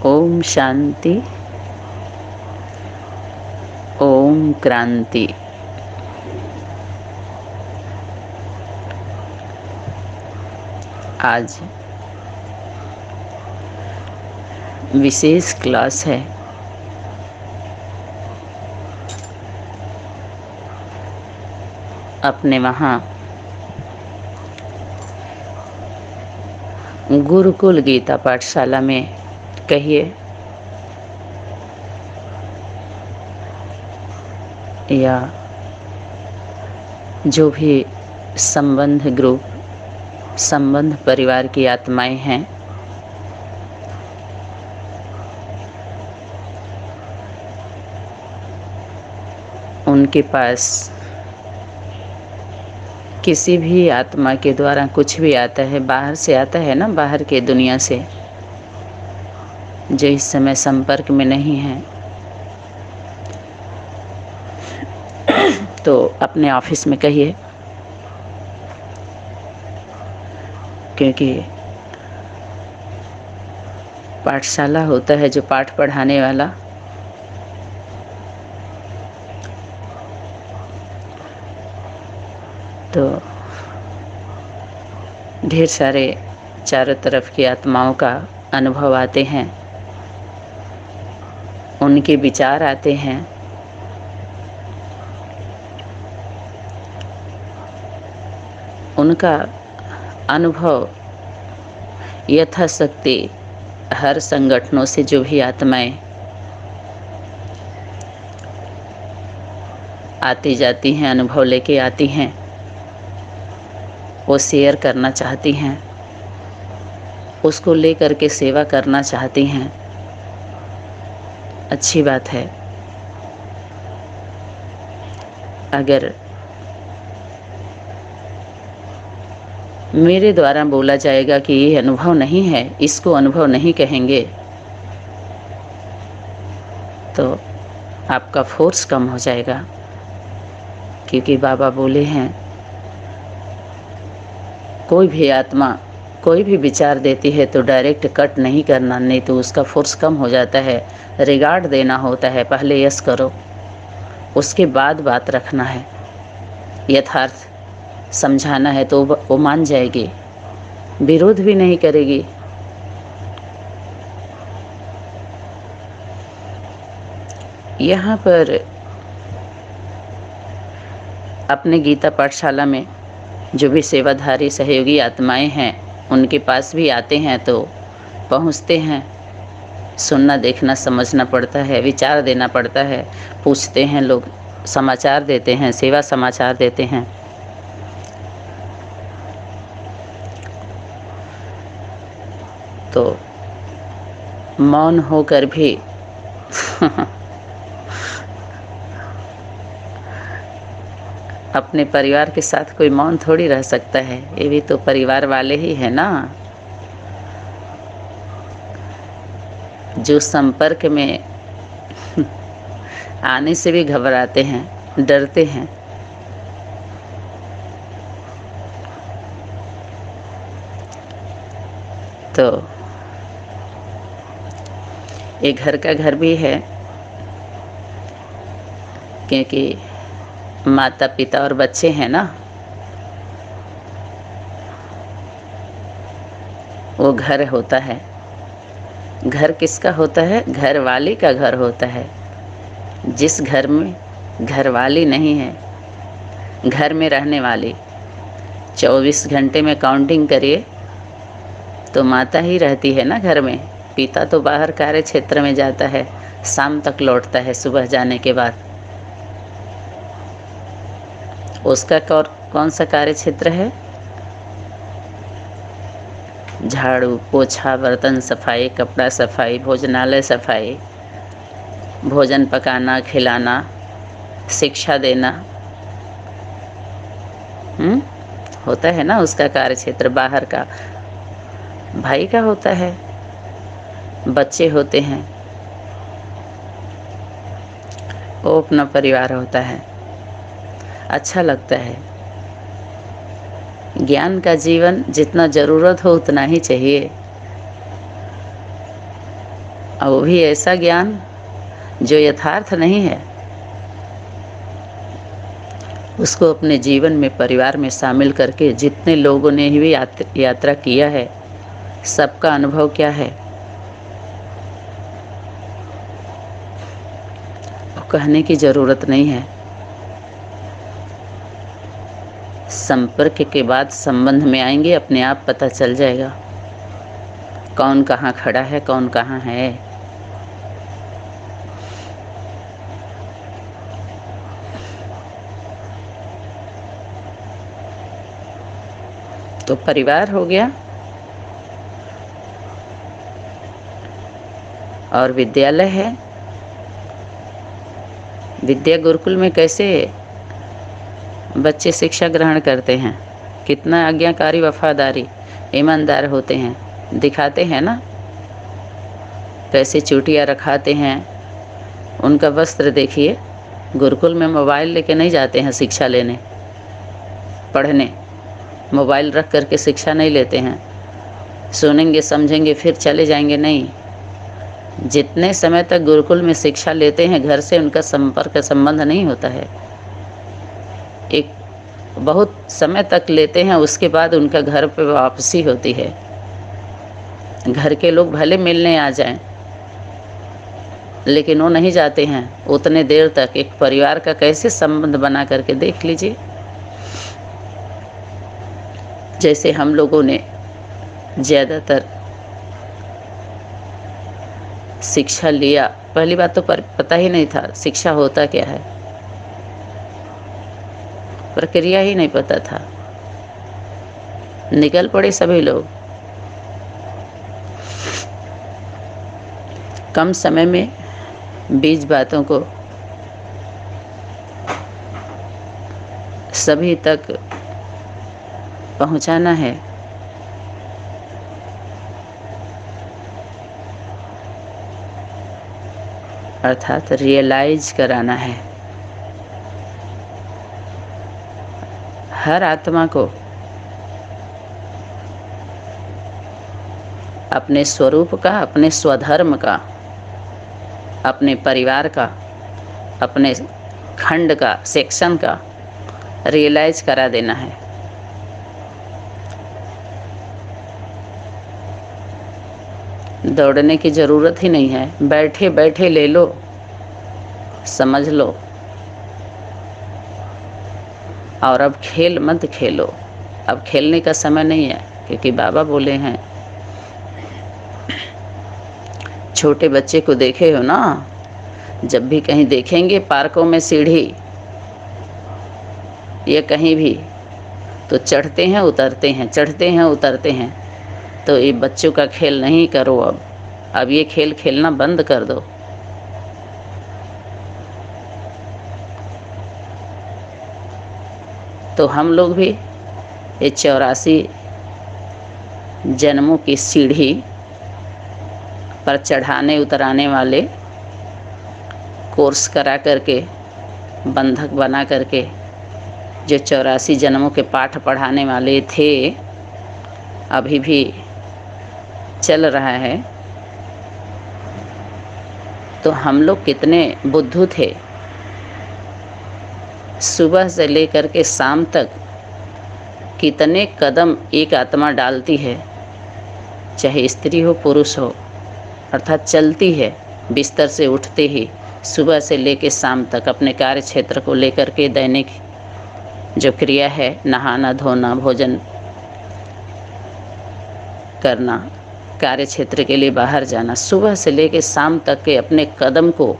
ओम शांति, ओम क्रांति। आज विशेष क्लास है। अपने वहाँ गुरुकुल गीता पाठशाला में कहिए या जो भी संबंध ग्रुप, संबंध परिवार की आत्माएं हैं, उनके पास किसी भी आत्मा के द्वारा कुछ भी आता है, बाहर से आता है ना, बाहर के दुनिया से, जो इस समय संपर्क में नहीं है, तो अपने ऑफिस में कहिए, क्योंकि पाठशाला होता है जो पाठ पढ़ाने वाला, तो ढेर सारे चारों तरफ की आत्माओं का अनुभव आते हैं, उनके विचार आते हैं, उनका अनुभव यथाशक्ति हर संगठनों से जो भी आत्माएं आती जाती हैं, अनुभव लेके आती हैं, वो शेयर करना चाहती हैं, उसको लेकर के सेवा करना चाहती हैं। अच्छी बात है। अगर मेरे द्वारा बोला जाएगा कि ये अनुभव नहीं है, इसको अनुभव नहीं कहेंगे, तो आपका फोर्स कम हो जाएगा, क्योंकि बाबा बोले हैं कोई भी आत्मा कोई भी विचार देती है तो डायरेक्ट कट नहीं करना, नहीं तो उसका फोर्स कम हो जाता है। रिगार्ड देना होता है, पहले यस करो, उसके बाद बात रखना है, यथार्थ समझाना है तो वो मान जाएगी, विरोध भी नहीं करेगी। यहाँ पर अपने गीता पाठशाला में जो भी सेवाधारी सहयोगी आत्माएं हैं, उनके पास भी आते हैं तो पहुँचते हैं, सुनना देखना समझना पड़ता है, विचार देना पड़ता है, पूछते हैं लोग, समाचार देते हैं, सेवा समाचार देते हैं। तो मौन होकर भी अपने परिवार के साथ कोई मौन थोड़ी रह सकता है, ये भी तो परिवार वाले ही है ना, जो संपर्क में आने से भी घबराते हैं, डरते हैं। तो एक घर का घर भी है, क्योंकि माता पिता और बच्चे हैं ना, वो घर होता है। घर किसका होता है? घर वाली का घर होता है। जिस घर में घर वाली नहीं है, घर में रहने वाली, 24 घंटे में काउंटिंग करिए तो माता ही रहती है ना घर में। पिता तो बाहर कार्य क्षेत्र में जाता है, शाम तक लौटता है सुबह जाने के बाद। उसका कौन सा कार्य क्षेत्र है? झाड़ू पोछा, बर्तन सफाई, कपड़ा सफाई, भोजनालय सफाई, भोजन पकाना, खिलाना, शिक्षा देना, होता है ना उसका कार्य क्षेत्र। बाहर का भाई का होता है, बच्चे होते हैं, वो अपना परिवार होता है। अच्छा लगता है। ज्ञान का जीवन जितना ज़रूरत हो उतना ही चाहिए, और वो भी ऐसा ज्ञान जो यथार्थ नहीं है, उसको अपने जीवन में, परिवार में शामिल करके जितने लोगों ने भी यात्रा किया है, सबका अनुभव क्या है वो कहने की ज़रूरत नहीं है। संपर्क के बाद संबंध में आएंगे, अपने आप पता चल जाएगा कौन कहाँ खड़ा है, कौन कहाँ है। तो परिवार हो गया और विद्यालय है। विद्या गुरुकुल में कैसे बच्चे शिक्षा ग्रहण करते हैं, कितना आज्ञाकारी, वफादारी, ईमानदार होते हैं, दिखाते हैं ना। कैसे चूटियाँ रखाते हैं, उनका वस्त्र देखिए। गुरुकुल में मोबाइल लेके नहीं जाते हैं शिक्षा लेने, पढ़ने। मोबाइल रख करके शिक्षा नहीं लेते हैं, सुनेंगे समझेंगे फिर चले जाएंगे, नहीं। जितने समय तक गुरुकुल में शिक्षा लेते हैं, घर से उनका संपर्क, संबंध नहीं होता है। एक बहुत समय तक लेते हैं, उसके बाद उनका घर पे वापसी होती है। घर के लोग भले मिलने आ जाएं, लेकिन वो नहीं जाते हैं उतने देर तक। एक परिवार का कैसे संबंध बना करके देख लीजिए। जैसे हम लोगों ने ज़्यादातर शिक्षा लिया, पहली बात तो पता ही नहीं था शिक्षा होता क्या है, प्रक्रिया ही नहीं पता था। निकल पड़े सभी लोग। कम समय में 20 बातों को सभी तक पहुंचाना है। अर्थात रियलाइज कराना है। हर आत्मा को अपने स्वरूप का, अपने स्वधर्म का, अपने परिवार का, अपने खंड का, सेक्शन का रियलाइज करा देना है। दौड़ने की ज़रूरत ही नहीं है, बैठे बैठे ले लो, समझ लो। और अब खेल मत खेलो, अब खेलने का समय नहीं है, क्योंकि बाबा बोले हैं। छोटे बच्चे को देखे हो ना, जब भी कहीं देखेंगे पार्कों में सीढ़ी या कहीं भी, तो चढ़ते हैं उतरते हैं, चढ़ते हैं उतरते हैं। तो ये बच्चों का खेल नहीं करो। अब ये खेल खेलना बंद कर दो। तो हम लोग भी ये 84 जन्मों की सीढ़ी पर चढ़ाने उतराने वाले कोर्स करा करके, बंधक बना करके, जो 84 जन्मों के पाठ पढ़ाने वाले थे, अभी भी चल रहा है। तो हम लोग कितने बुद्धू थे। सुबह से लेकर के शाम तक कितने कदम एक आत्मा डालती है, चाहे स्त्री हो पुरुष हो, अर्थात चलती है। बिस्तर से उठते ही सुबह से लेकर शाम तक अपने कार्य क्षेत्र को लेकर के दैनिक जो क्रिया है, नहाना धोना, भोजन करना, कार्य क्षेत्र के लिए बाहर जाना, सुबह से लेकर शाम तक के अपने कदम को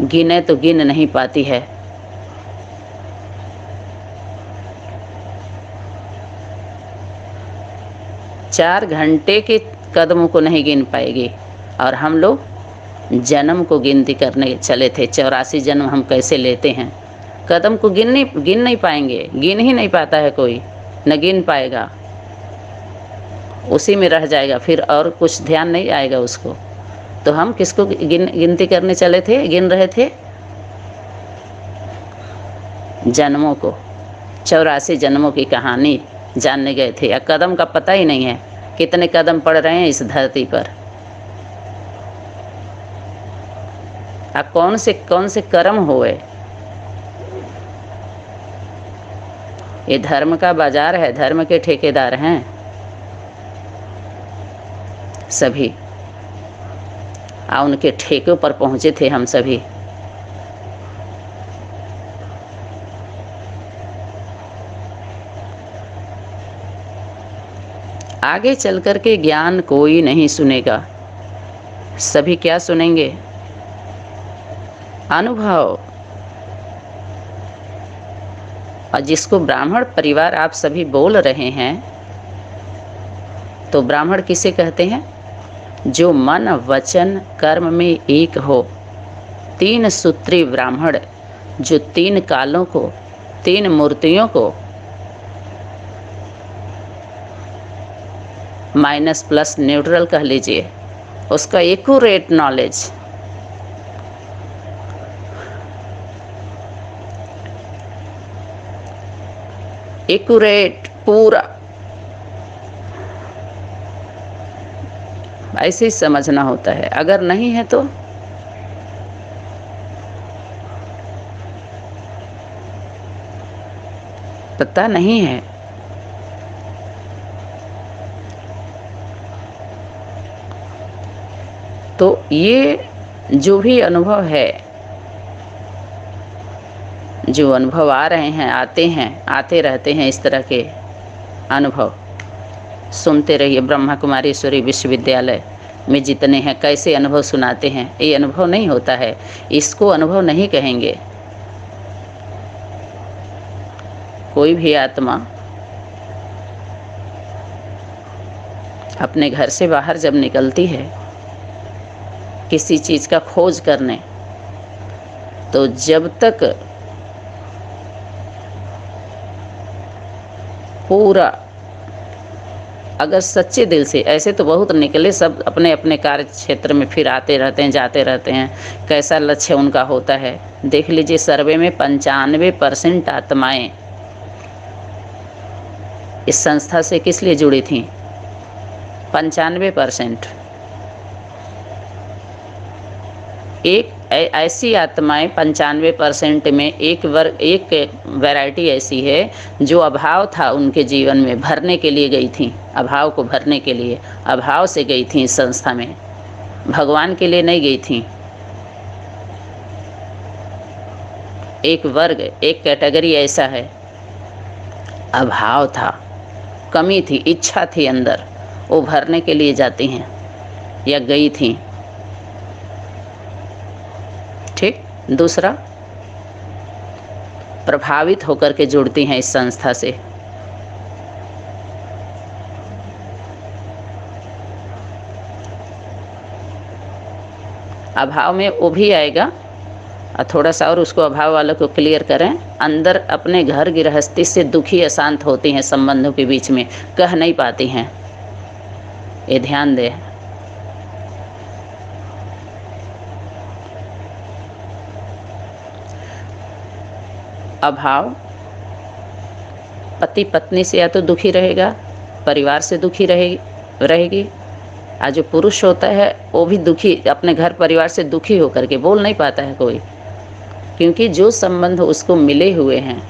गिने तो गिन नहीं पाती है। चार घंटे के कदमों को नहीं गिन पाएगी। और हम लोग जन्म को गिनती करने चले थे। 84 जन्म हम कैसे लेते हैं, कदम को गिन नहीं पाएंगे। गिन ही नहीं पाता है कोई, न गिन पाएगा, उसी में रह जाएगा, फिर और कुछ ध्यान नहीं आएगा उसको। तो हम किसको गिनती करने चले थे, गिन रहे थे जन्मों को। 84 जन्मों की कहानी जानने गए थे। या कदम का पता ही नहीं है कितने कदम पड़ रहे हैं इस धरती पर। कौन से कर्म हुए। ये धर्म का बाजार है, धर्म के ठेकेदार हैं सभी, उनके ठेकों पर पहुंचे थे हम सभी। आगे चलकर के ज्ञान कोई नहीं सुनेगा, सभी क्या सुनेंगे? अनुभव। और जिसको ब्राह्मण परिवार आप सभी बोल रहे हैं, तो ब्राह्मण किसे कहते हैं? जो मन वचन कर्म में एक हो, 3 सूत्री ब्राह्मण, जो 3 कालों को, 3 मूर्तियों को माइनस प्लस न्यूट्रल कह लीजिए, उसका एक्यूरेट नॉलेज, एक्यूरेट पूरा, ऐसे ही समझना होता है। अगर नहीं है तो पता नहीं है। तो ये जो भी अनुभव है, जो अनुभव आ रहे हैं, आते रहते हैं, इस तरह के अनुभव सुनते रहिए। ब्रह्मा कुमारीश्वरी विश्वविद्यालय में जितने हैं, कैसे अनुभव सुनाते हैं। ये अनुभव नहीं होता है, इसको अनुभव नहीं कहेंगे। कोई भी आत्मा अपने घर से बाहर जब निकलती है किसी चीज़ का खोज करने, तो जब तक पूरा, अगर सच्चे दिल से, ऐसे तो बहुत निकले सब अपने अपने कार्य क्षेत्र में फिर आते रहते हैं, जाते रहते हैं, कैसा लक्ष्य उनका होता है। देख लीजिए, सर्वे में 95% आत्माएं इस संस्था से किस लिए जुड़ी थीं? 95%। एक ऐसी आत्माएं 95% में एक वैरायटी ऐसी है जो अभाव था उनके जीवन में, भरने के लिए गई थी, अभाव को भरने के लिए, अभाव से गई थी इस संस्था में, भगवान के लिए नहीं गई थी। एक वर्ग, एक कैटेगरी ऐसा है, अभाव था, कमी थी, इच्छा थी अंदर, वो भरने के लिए जाती हैं या गई थी। ठीक। दूसरा, प्रभावित होकर के जुड़ती हैं इस संस्था से। अभाव में वो भी आएगा, और थोड़ा सा और उसको अभाव वालों को क्लियर करें। अंदर अपने घर गृहस्थी से दुखी अशांत होती हैं, संबंधों के बीच में कह नहीं पाती हैं, ये ध्यान दें। अभाव पति पत्नी से या तो दुखी रहेगा, परिवार से दुखी रहेगी। आज जो पुरुष होता है वो भी दुखी, अपने घर परिवार से दुखी होकर के बोल नहीं पाता है कोई, क्योंकि जो संबंध उसको मिले हुए हैं,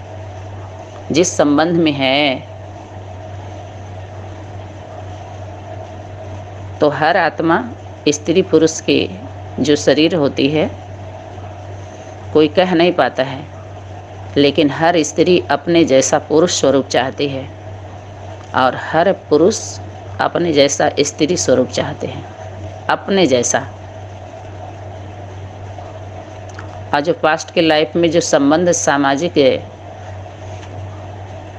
जिस संबंध में है, तो हर आत्मा स्त्री पुरुष की जो शरीर होती है कोई कह नहीं पाता है, लेकिन हर स्त्री अपने जैसा पुरुष स्वरूप चाहती है और हर पुरुष अपने जैसा स्त्री स्वरूप चाहते हैं, अपने जैसा। और जो पास्ट के लाइफ में जो संबंध, सामाजिक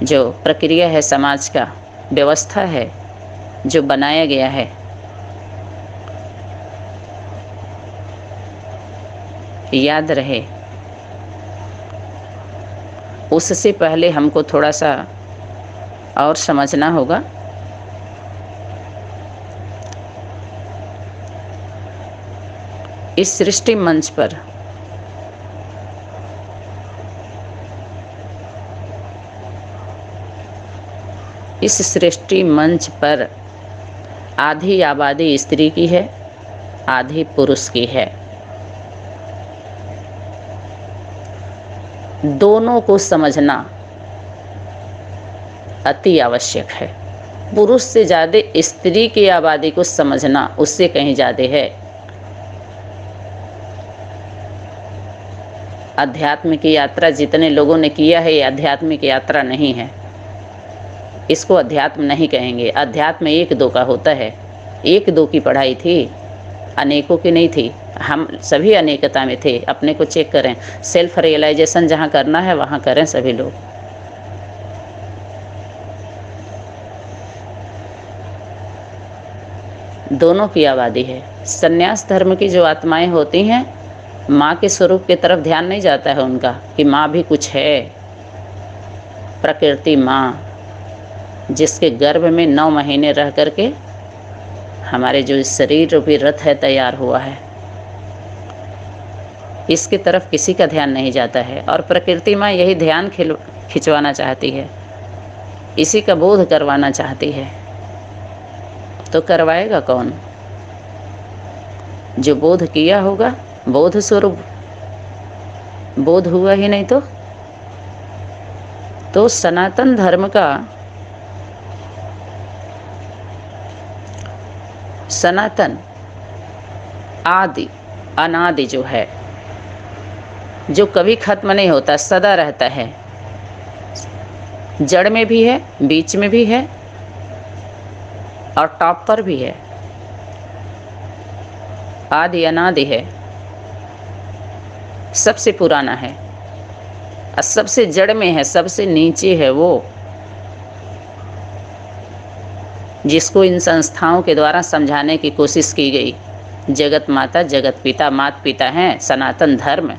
जो प्रक्रिया है, समाज का व्यवस्था है जो बनाया गया है, याद रहे, उससे पहले हमको थोड़ा सा और समझना होगा। इस सृष्टि मंच पर आधी आबादी स्त्री की है, आधी पुरुष की है। दोनों को समझना अति आवश्यक है। पुरुष से ज़्यादा स्त्री की आबादी को समझना उससे कहीं ज़्यादा है। अध्यात्म की यात्रा जितने लोगों ने किया है, ये आध्यात्मिक यात्रा नहीं है। इसको अध्यात्म नहीं कहेंगे। अध्यात्म एक दो का होता है। एक दो की पढ़ाई थी, अनेकों की नहीं थी। हम सभी अनेकता में थे। अपने को चेक करें। सेल्फ रियलाइजेशन जहाँ करना है वहाँ करें सभी लोग। दोनों की आबादी है। संन्यास धर्म की जो आत्माएं होती हैं, माँ के स्वरूप की तरफ ध्यान नहीं जाता है उनका कि माँ भी कुछ है। प्रकृति माँ, जिसके गर्भ में 9 महीने रह करके हमारे जो शरीर रूपी रथ है तैयार हुआ है, इसकी तरफ किसी का ध्यान नहीं जाता है। और प्रकृति माँ यही ध्यान खिंचवाना चाहती है, इसी का बोध करवाना चाहती है। तो करवाएगा कौन? जो बोध किया होगा, बोध स्वरूप। बोध हुआ ही नहीं तो सनातन धर्म का, सनातन आदि अनादि जो है, जो कभी खत्म नहीं होता, सदा रहता है। जड़ में भी है, बीच में भी है और टॉप पर भी है। आदि अनादि है, सबसे पुराना है और सबसे जड़ में है, सबसे नीचे है वो, जिसको इन संस्थाओं के द्वारा समझाने की कोशिश की गई। जगत माता, जगत पिता, मात पिता हैं सनातन धर्म।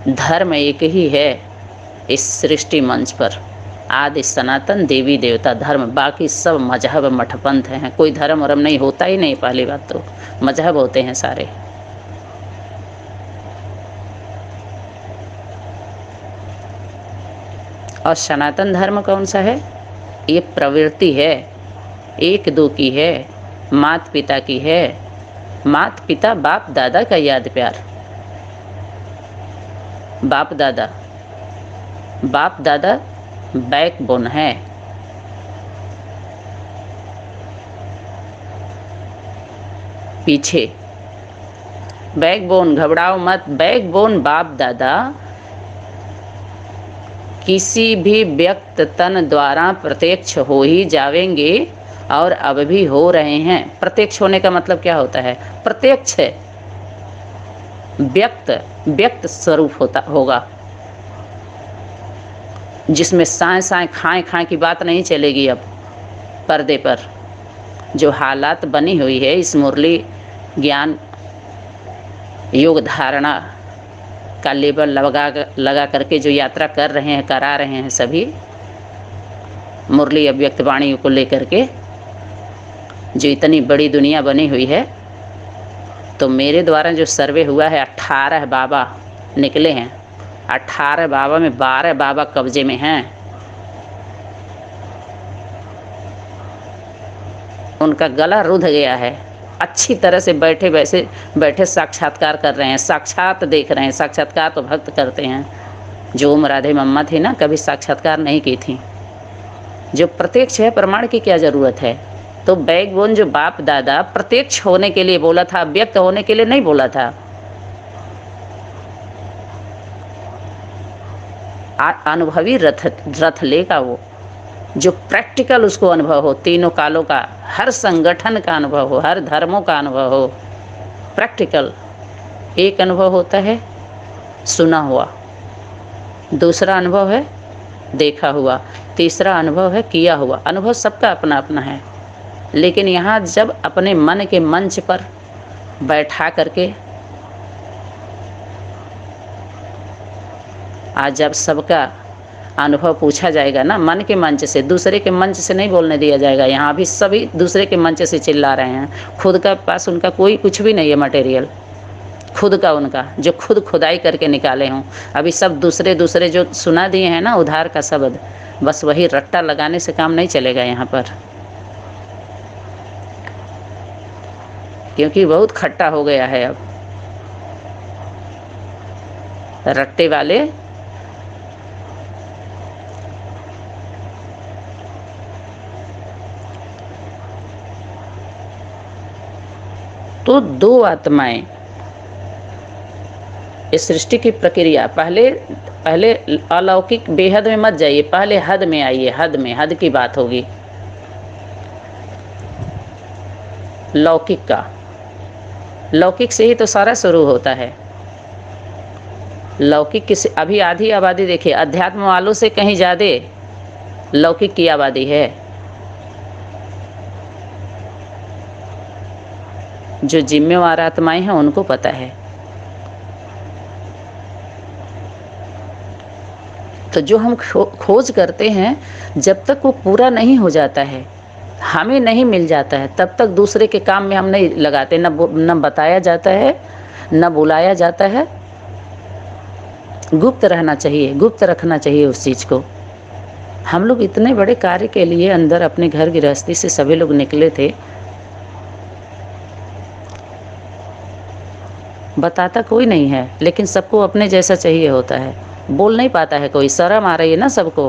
धर्म एक ही है इस सृष्टि मंच पर, आदि सनातन देवी देवता धर्म। बाकी सब मजहब मठपंथ हैं। कोई धर्म वरम नहीं, होता ही नहीं। पहली बात तो मजहब होते हैं सारे। और सनातन धर्म कौन सा है? ये प्रवृत्ति है, एक दो की है, मात पिता की है। मात पिता बाप दादा का याद प्यार। बाप दादा बैकबोन है। पीछे बैकबोन, घबराओ मत। बैकबोन बाप दादा किसी भी व्यक्त तन द्वारा प्रत्यक्ष हो ही जावेंगे और अब भी हो रहे हैं। प्रत्यक्ष होने का मतलब क्या होता है? प्रत्यक्ष है, व्यक्त स्वरूप होगा, जिसमें साए साए खाए खाए की बात नहीं चलेगी। अब पर्दे पर जो हालात बनी हुई है, इस मुरली ज्ञान योग धारणा का लेबल लगा करके जो यात्रा कर रहे हैं, करा रहे हैं सभी, मुरली अव्यक्त वाणी को लेकर के जो इतनी बड़ी दुनिया बनी हुई है, तो मेरे द्वारा जो सर्वे हुआ है, 18 बाबा निकले हैं। 18 बाबा में 12 बाबा कब्जे में हैं। उनका गला रुध गया है। अच्छी तरह से बैठे साक्षात्कार कर रहे हैं, साक्षात देख रहे हैं। साक्षात्कार तो भक्त करते हैं। जो ओम राधे मम्मा थी ना, कभी साक्षात्कार नहीं की थी। जो प्रत्यक्ष है, प्रमाण की क्या ज़रूरत है? तो बैकबोन जो बाप दादा प्रत्यक्ष होने के लिए बोला था, व्यक्त होने के लिए नहीं बोला था। अनुभवी रथ लेगा वो, जो प्रैक्टिकल उसको अनुभव हो, तीनों कालों का, हर संगठन का अनुभव हो, हर धर्मों का अनुभव हो। प्रैक्टिकल एक अनुभव होता है सुना हुआ, दूसरा अनुभव है देखा हुआ, तीसरा अनुभव है किया हुआ। अनुभव सबका अपना अपना है, लेकिन यहाँ जब अपने मन के मंच पर बैठा करके आज जब सबका अनुभव पूछा जाएगा ना, मन के मंच से, दूसरे के मंच से नहीं बोलने दिया जाएगा। यहाँ भी सभी दूसरे के मंच से चिल्ला रहे हैं। खुद का पास उनका कोई कुछ भी नहीं है मटेरियल, खुद का उनका जो खुद खुदाई करके निकाले हों। अभी सब दूसरे जो सुना दिए हैं ना उधार का शब्द, बस वही रट्टा लगाने से काम नहीं चलेगा यहाँ पर, क्योंकि बहुत खट्टा हो गया है अब। रट्टे वाले तो दो आत्माएं इस सृष्टि की प्रक्रिया, पहले अलौकिक बेहद में मत जाइए, पहले हद में आइए। हद में, हद की बात होगी लौकिक का। लौकिक से ही तो सारा शुरू होता है। लौकिक किसी, अभी आधी आबादी देखिए अध्यात्म वालों से कहीं ज़्यादा लौकिक की आबादी है। जो जिम्मेवार आत्माएं हैं उनको पता है। तो जो हम खोज करते हैं, जब तक वो पूरा नहीं हो जाता है, हमें नहीं मिल जाता है, तब तक दूसरे के काम में हम नहीं लगाते। न बताया जाता है, न बुलाया जाता है। गुप्त रहना चाहिए, गुप्त रखना चाहिए उस चीज़ को। हम लोग इतने बड़े कार्य के लिए अंदर अपने घर गृहस्थी से सभी लोग निकले थे, बताता कोई नहीं है, लेकिन सबको अपने जैसा चाहिए होता है। बोल नहीं पाता है कोई, शर्म आ रही है ना सबको,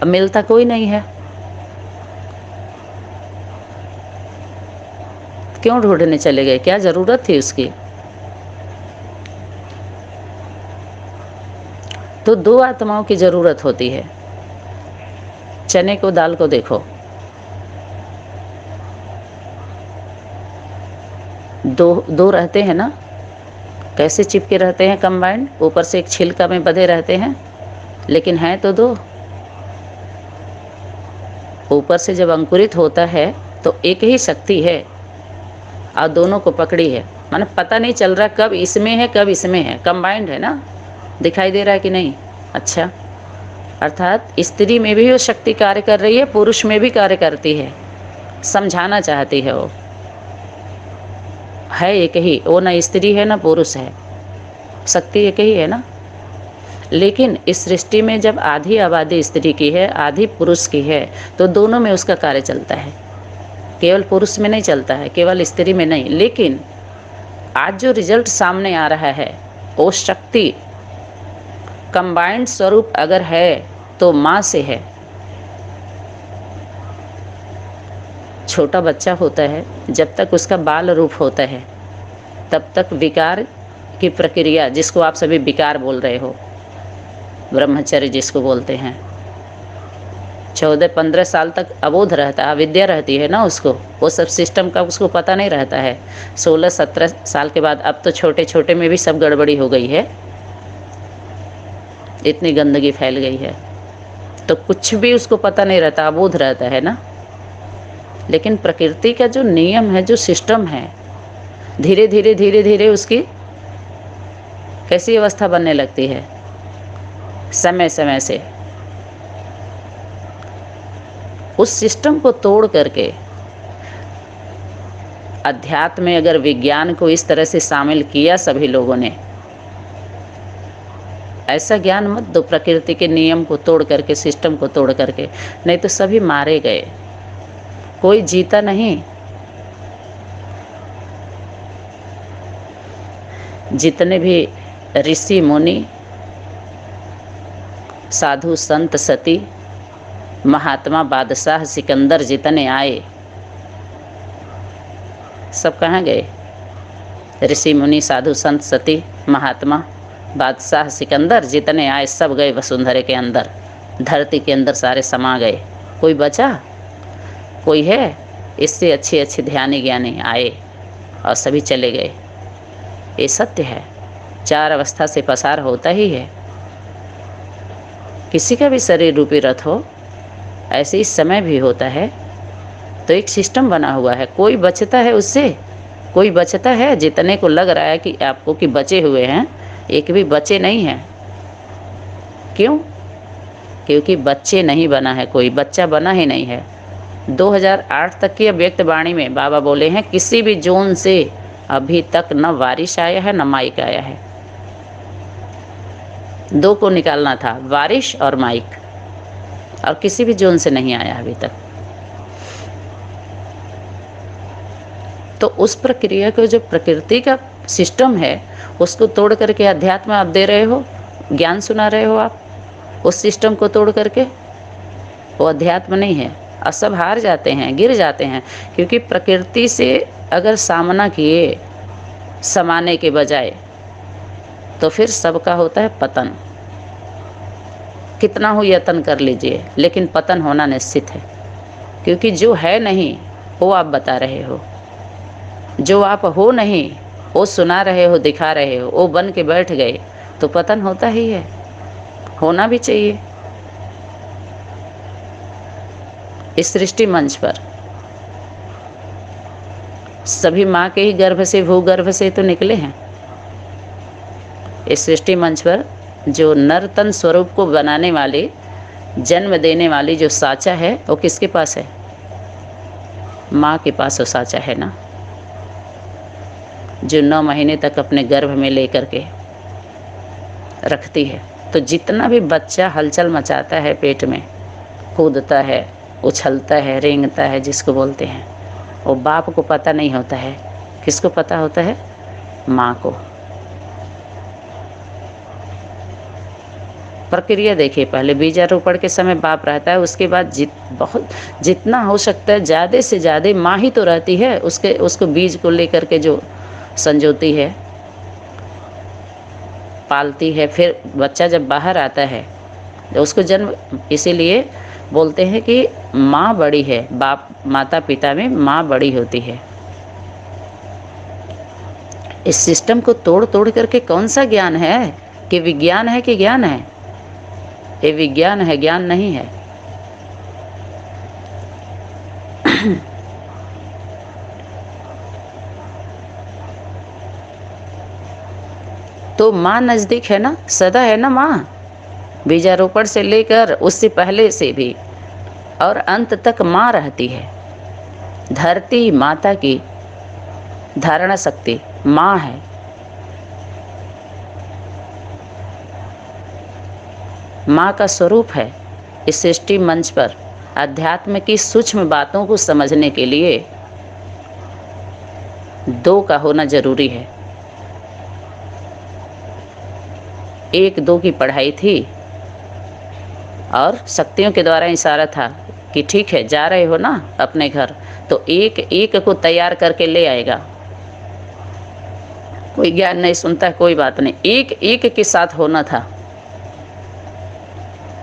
अब मिलता कोई नहीं है। क्यों ढूंढने चले गए, क्या ज़रूरत थी उसकी? तो दो आत्माओं की ज़रूरत होती है। चने को दाल को देखो, दो रहते हैं ना, कैसे चिपके रहते हैं कंबाइंड, ऊपर से एक छिलका में बंधे रहते हैं, लेकिन हैं तो दो। ऊपर से जब अंकुरित होता है तो एक ही शक्ति है और दोनों को पकड़ी है। माने पता नहीं चल रहा कब इसमें है कब इसमें है, कंबाइंड है ना। दिखाई दे रहा है कि नहीं? अच्छा, अर्थात स्त्री में भी वो शक्ति कार्य कर रही है, पुरुष में भी कार्य करती है। समझाना चाहती है वो, है एक ही, वो ना स्त्री है ना पुरुष है, शक्ति एक ही है ना। लेकिन इस सृष्टि में जब आधी आबादी स्त्री की है, आधी पुरुष की है, तो दोनों में उसका कार्य चलता है। केवल पुरुष में नहीं चलता है, केवल स्त्री में नहीं। लेकिन आज जो रिजल्ट सामने आ रहा है, वो शक्ति कंबाइंड स्वरूप अगर है तो माँ से है। छोटा बच्चा होता है, जब तक उसका बाल रूप होता है, तब तक विकार की प्रक्रिया, जिसको आप सभी विकार बोल रहे हो, ब्रह्मचर्य जिसको बोलते हैं, 14-15 साल तक अबोध रहता है, अविद्या रहती है ना उसको, वो सब सिस्टम का उसको पता नहीं रहता है। 16-17 साल के बाद, अब तो छोटे छोटे में भी सब गड़बड़ी हो गई है, इतनी गंदगी फैल गई है, तो कुछ भी उसको पता नहीं रहता, अबोध रहता है ना। लेकिन प्रकृति का जो नियम है, जो सिस्टम है, धीरे धीरे धीरे धीरे उसकी कैसी अवस्था बनने लगती है, समय समय से उस सिस्टम को तोड़ करके अध्यात्म में अगर विज्ञान को इस तरह से शामिल किया सभी लोगों ने, ऐसा ज्ञान मत दो प्रकृति के नियम को तोड़ करके, सिस्टम को तोड़ करके, नहीं तो सभी मारे गए, कोई जीता नहीं। जितने भी ऋषि मुनि, साधु संत सती, महात्मा बादशाह सिकंदर जितने आए, सब कहाँ गए? ऋषि मुनि साधु संत सती महात्मा बादशाह सिकंदर जितने आए, सब गए वसुंधरा के अंदर, धरती के अंदर सारे समा गए। कोई बचा? कोई है? इससे अच्छे अच्छे ध्यानी ज्ञानी आए और सभी चले गए। ये सत्य है, 4 अवस्था से पसार होता ही है। किसी का भी शरीर रूपी रथ हो, ऐसे ही समय भी होता है। तो एक सिस्टम बना हुआ है, कोई बचता है उससे? कोई बचता है? जितने को लग रहा है कि आपको कि बचे हुए हैं, एक भी बचे नहीं हैं। क्यों? क्योंकि बच्चे नहीं बना है, कोई बच्चा बना ही नहीं है। 2008 तक की अव्यक्त वाणी में बाबा बोले हैं, किसी भी जोन से अभी तक न वारिश आया है न माइक आया है। 2 को निकालना था, वारिश और माइक, और किसी भी जोन से नहीं आया अभी तक। तो उस प्रक्रिया को जो प्रकृति का सिस्टम है, उसको तोड़ करके अध्यात्म आप दे रहे हो, ज्ञान सुना रहे हो आप, उस सिस्टम को तोड़ करके। वो अध्यात्म नहीं है। और सब हार जाते हैं, गिर जाते हैं, क्योंकि प्रकृति से अगर सामना किए समाने के बजाय, तो फिर सबका होता है पतन। कितना हो यत्न कर लीजिए, लेकिन पतन होना निश्चित है, क्योंकि जो है नहीं वो आप बता रहे हो, जो आप हो नहीं वो सुना रहे हो, दिखा रहे हो, वो बन के बैठ गए, तो पतन होता ही है, होना भी चाहिए। इस सृष्टि मंच पर सभी माँ के ही गर्भ से, भूगर्भ से तो निकले हैं। इस सृष्टि मंच पर जो नर्तन स्वरूप को बनाने वाले, जन्म देने वाली जो साचा है, वो किसके पास है? माँ के पास वो साचा है ना, जो 9 महीने तक अपने गर्भ में लेकर के रखती है। तो जितना भी बच्चा हलचल मचाता है, पेट में कूदता है, उछलता है, रेंगता है, जिसको बोलते हैं, वो बाप को पता नहीं होता है। किसको पता होता है? माँ को। प्रक्रिया देखिए, पहले बीजारोपण के समय बाप रहता है, उसके बाद जितना हो सकता है ज़्यादा से ज़्यादा माँ ही तो रहती है, उसको बीज को लेकर के जो संजोती है, पालती है। फिर बच्चा जब बाहर आता है, उसको जन्म, इसीलिए बोलते हैं कि माँ बड़ी है, बाप माता पिता में माँ बड़ी होती है। इस सिस्टम को तोड़ तोड़ करके कौन सा ज्ञान है? कि विज्ञान है कि ज्ञान है? ये विज्ञान है, ज्ञान नहीं है। तो माँ नज़दीक है ना, सदा है ना माँ, बीजारोपण से लेकर उससे पहले से भी, और अंत तक माँ रहती है। धरती माता की धारणा शक्ति माँ है। माँ का स्वरूप है। इस सृष्टि मंच पर अध्यात्म की सूक्ष्म बातों को समझने के लिए 2 का होना जरूरी है। 1-2 की पढ़ाई थी और शक्तियों के द्वारा इशारा था कि ठीक है, जा रहे हो ना अपने घर, तो एक को तैयार करके ले आएगा। कोई ज्ञान नहीं सुनता, कोई बात नहीं, एक के साथ होना था।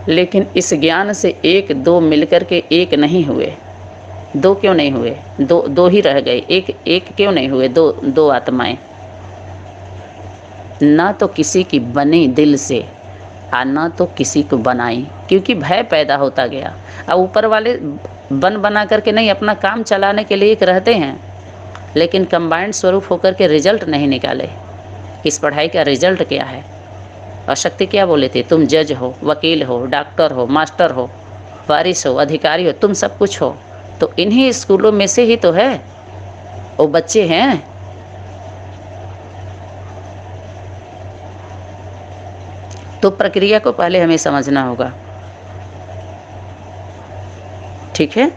लेकिन इस ज्ञान से 1-2 मिलकर के एक नहीं हुए। 2 क्यों नहीं हुए? 2 ही रह गए। एक क्यों नहीं हुए? 2 आत्माएं। ना तो किसी की बनी दिल से, और ना तो किसी को बनाई, क्योंकि भय पैदा होता गया। अब ऊपर वाले बना करके नहीं, अपना काम चलाने के लिए एक रहते हैं, लेकिन कंबाइंड स्वरूप होकर के रिजल्ट नहीं निकाले। इस पढ़ाई का रिजल्ट क्या है? और शक्ति क्या बोले थे? तुम जज हो, वकील हो, डॉक्टर हो, मास्टर हो, वारिस हो, अधिकारी हो, तुम सब कुछ हो। तो इन्हीं स्कूलों में से ही तो है, वो बच्चे हैं। तो प्रक्रिया को पहले हमें समझना होगा, ठीक है?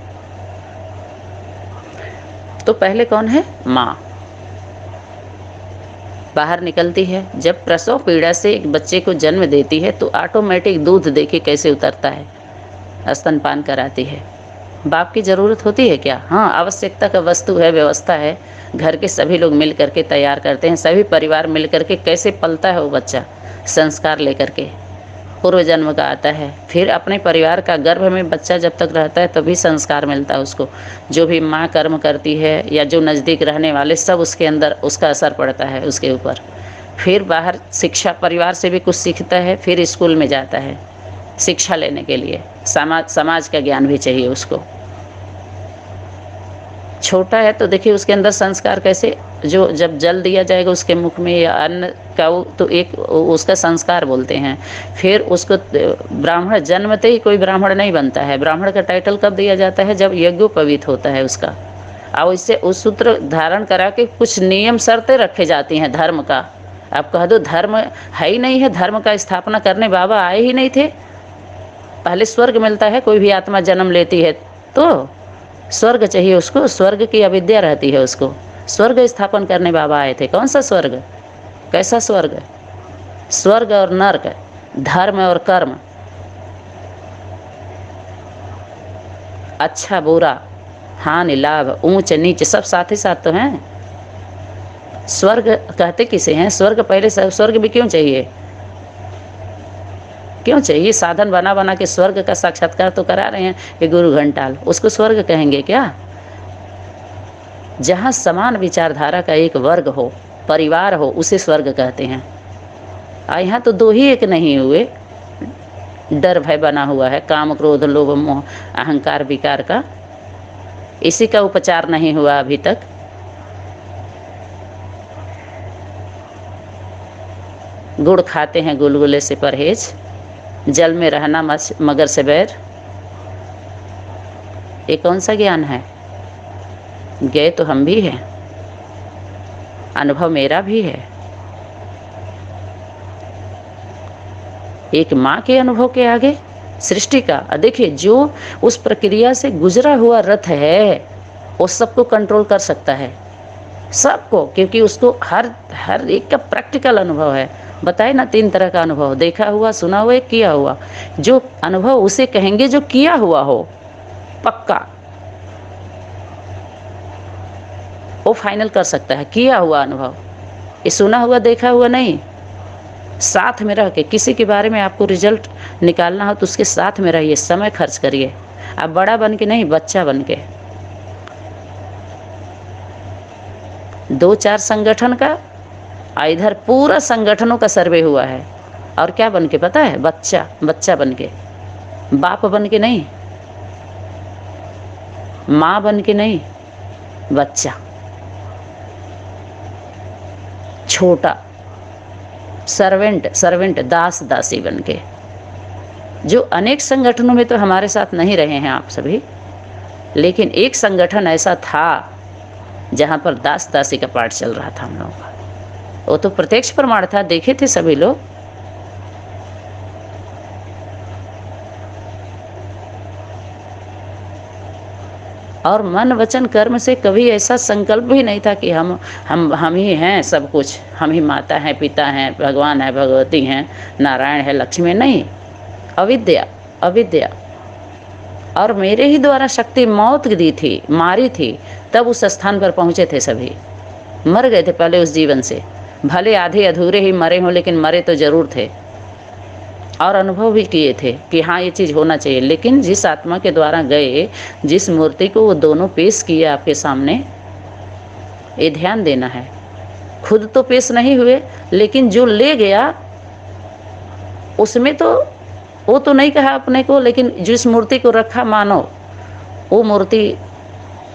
तो पहले कौन है? माँ बाहर निकलती है। जब प्रसव पीड़ा से एक बच्चे को जन्म देती है, तो ऑटोमेटिक दूध देके कैसे उतरता है, स्तनपान कराती है। बाप की ज़रूरत होती है क्या? हाँ, आवश्यकता का वस्तु है, व्यवस्था है। घर के सभी लोग मिल करके तैयार करते हैं, सभी परिवार मिल करके कैसे पलता है वो बच्चा, संस्कार लेकर के पूर्व जन्म का आता है। फिर अपने परिवार का गर्भ में बच्चा जब तक रहता है तभी संस्कार मिलता है उसको। जो भी माँ कर्म करती है या जो नज़दीक रहने वाले, सब उसके अंदर उसका असर पड़ता है उसके ऊपर। फिर बाहर शिक्षा, परिवार से भी कुछ सीखता है, फिर स्कूल में जाता है शिक्षा लेने के लिए। समाज का ज्ञान भी चाहिए उसको। छोटा है तो देखिए उसके अंदर संस्कार कैसे, जो जब जल दिया जाएगा उसके मुख में या अन्न का, वो तो एक उसका संस्कार बोलते हैं। फिर उसको ब्राह्मण, जन्मते ही कोई ब्राह्मण नहीं बनता है। ब्राह्मण का टाइटल कब दिया जाता है? जब यज्ञोपवीत होता है उसका। और इससे उस सूत्र धारण करा के कुछ नियम शर्तें रखे जाती हैं धर्म का। आप कह दो धर्म है ही नहीं है, धर्म का स्थापना करने बाबा आए ही नहीं थे। पहले स्वर्ग मिलता है, कोई भी आत्मा जन्म लेती है तो स्वर्ग चाहिए उसको, स्वर्ग की अविद्या रहती है उसको। स्वर्ग स्थापन करने बाबा आए थे। कौन सा स्वर्ग? कैसा स्वर्ग? स्वर्ग और नर्क, धर्म और कर्म, अच्छा बुरा, हानि लाभ, ऊंच नीच, सब साथ ही साथ तो हैं। स्वर्ग कहते किसे हैं? स्वर्ग पहले स्वर्ग भी क्यों चाहिए? क्यों चाहिए? साधन बना बना के स्वर्ग का साक्षात्कार तो करा रहे हैं कि गुरु घंटाल, उसको स्वर्ग कहेंगे क्या? जहाँ समान विचारधारा का एक वर्ग हो, परिवार हो, उसे स्वर्ग कहते हैं। यहाँ तो दो ही एक नहीं हुए, डर भय बना हुआ है, काम क्रोध लोभ मोह अहंकार विकार का, इसी का उपचार नहीं हुआ अभी तक। गुड़ खाते हैं गुलगुले से परहेज, जल में रहना मगर से बैर, ये कौन सा ज्ञान है? गए तो हम भी हैं, अनुभव मेरा भी है। एक माँ के अनुभव के आगे सृष्टि का, देखिए जो उस प्रक्रिया से गुजरा हुआ रथ है वो सबको कंट्रोल कर सकता है, सबको, क्योंकि उसको हर एक का प्रैक्टिकल अनुभव है। बताए ना, 3 तरह का अनुभव, देखा हुआ, सुना हुआ, किया हुआ। जो अनुभव उसे कहेंगे जो किया हुआ हो, पक्का वो फाइनल कर सकता है, किया हुआ अनुभव। ये सुना हुआ देखा हुआ नहीं। साथ में रह के किसी के बारे में आपको रिजल्ट निकालना हो तो उसके साथ में रहिए, समय खर्च करिए। आप बड़ा बन के नहीं, बच्चा बन के। 2-4 संगठन का, इधर पूरा संगठनों का सर्वे हुआ है, और क्या बन के पता है? बच्चा, बच्चा बन के, बाप बन के नहीं, माँ बन के नहीं, बच्चा, छोटा, सर्वेंट, दास दासी बन के। जो अनेक संगठनों में तो हमारे साथ नहीं रहे हैं आप सभी, लेकिन एक संगठन ऐसा था जहाँ पर दास दासी का पाठ चल रहा था हम लोगों का। वो तो प्रत्यक्ष प्रमाण था, देखे थे सभी लोग। और मन वचन कर्म से कभी ऐसा संकल्प भी नहीं था कि हम ही हैं सब कुछ, हम ही माता हैं, पिता हैं, भगवान है, भगवती हैं, नारायण है, लक्ष्मी नहीं। अविद्या। और मेरे ही द्वारा शक्ति मौत दी थी, मारी थी, तब उस स्थान पर पहुँचे थे सभी। मर गए थे पहले उस जीवन से, भले आधे अधूरे ही मरे हों, लेकिन मरे तो जरूर थे, और अनुभव भी किए थे कि हाँ ये चीज़ होना चाहिए। लेकिन जिस आत्मा के द्वारा गए, जिस मूर्ति को वो दोनों पेश किए आपके सामने, ये ध्यान देना है। खुद तो पेश नहीं हुए, लेकिन जो ले गया उसमें तो वो तो नहीं कहा अपने को, लेकिन जिस मूर्ति को रखा मानो, वो मूर्ति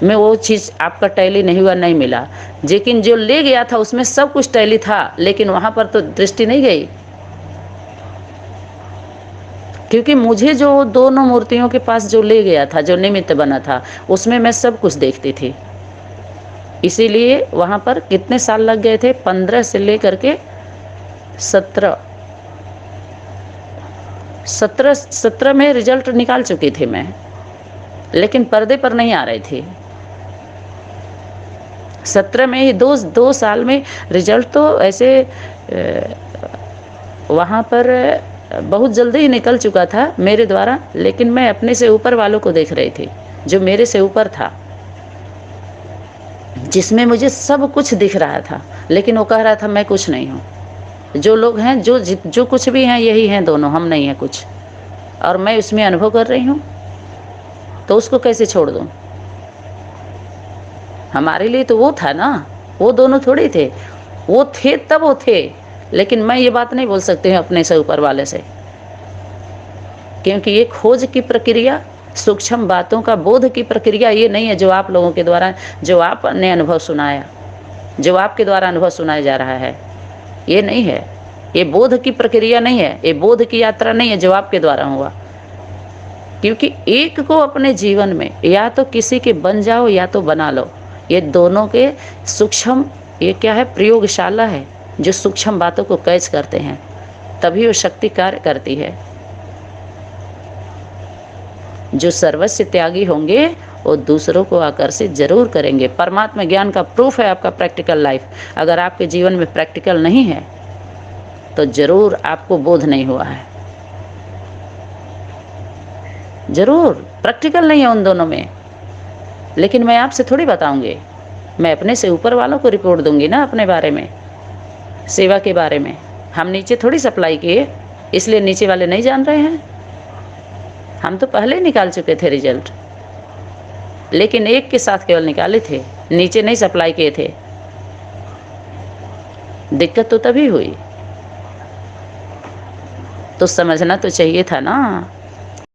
में वो चीज़ आपका टैली नहीं हुआ, नहीं मिला। लेकिन जो ले गया था उसमें सब कुछ टैली था, लेकिन वहाँ पर तो दृष्टि नहीं गई, क्योंकि मुझे जो दोनों मूर्तियों के पास जो ले गया था, जो निमित्त बना था, उसमें मैं सब कुछ देखती थी। इसीलिए वहाँ पर कितने साल लग गए थे? 15 से लेकर के 17 में रिजल्ट निकाल चुकी थी मैं, लेकिन पर्दे पर नहीं आ रही थी। 17 में ही 2 साल में रिजल्ट तो ऐसे वहाँ पर बहुत जल्दी ही निकल चुका था मेरे द्वारा, लेकिन मैं अपने से ऊपर वालों को देख रही थी, जो मेरे से ऊपर था, जिसमें मुझे सब कुछ दिख रहा था, लेकिन वो कह रहा था मैं कुछ नहीं हूँ। जो लोग हैं, जो कुछ भी हैं, यही हैं दोनों, हम नहीं हैं कुछ, और मैं उसमें अनुभव कर रही हूँ, तो उसको कैसे छोड़ दूँ? हमारे लिए तो वो था ना, वो दोनों थोड़ी थे, वो थे तब वो थे। लेकिन मैं ये बात नहीं बोल सकती हूँ अपने से ऊपर वाले से, क्योंकि ये खोज की प्रक्रिया, सूक्ष्म बातों का बोध की प्रक्रिया ये नहीं है जो आप लोगों के द्वारा, जो आपने अनुभव सुनाया, जो आपके द्वारा अनुभव सुनाया जा रहा है, ये नहीं है। ये बोध की प्रक्रिया नहीं है, ये बोध की यात्रा नहीं है जो आपके द्वारा हुआ। क्योंकि एक को अपने जीवन में या तो किसी के बन जाओ या तो बना लो, ये दोनों के सूक्ष्म, ये क्या है? प्रयोगशाला है, जो सूक्ष्म बातों को कैच करते हैं, तभी वो शक्ति कार्य करती है। जो सर्वस्व त्यागी होंगे वो दूसरों को आकर्षित ज़रूर करेंगे। परमात्मा ज्ञान का प्रूफ है आपका प्रैक्टिकल लाइफ। अगर आपके जीवन में प्रैक्टिकल नहीं है तो ज़रूर आपको बोध नहीं हुआ है, ज़रूर प्रैक्टिकल नहीं है उन दोनों में। लेकिन मैं आपसे थोड़ी बताऊंगी, मैं अपने से ऊपर वालों को रिपोर्ट दूंगी ना अपने बारे में, सेवा के बारे में। हम नीचे थोड़ी सप्लाई किए, इसलिए नीचे वाले नहीं जान रहे हैं। हम तो पहले ही निकाल चुके थे रिजल्ट, लेकिन एक के साथ केवल निकाले थे, नीचे नहीं सप्लाई किए थे। दिक्कत तो तभी हुई, तो समझना तो चाहिए था ना।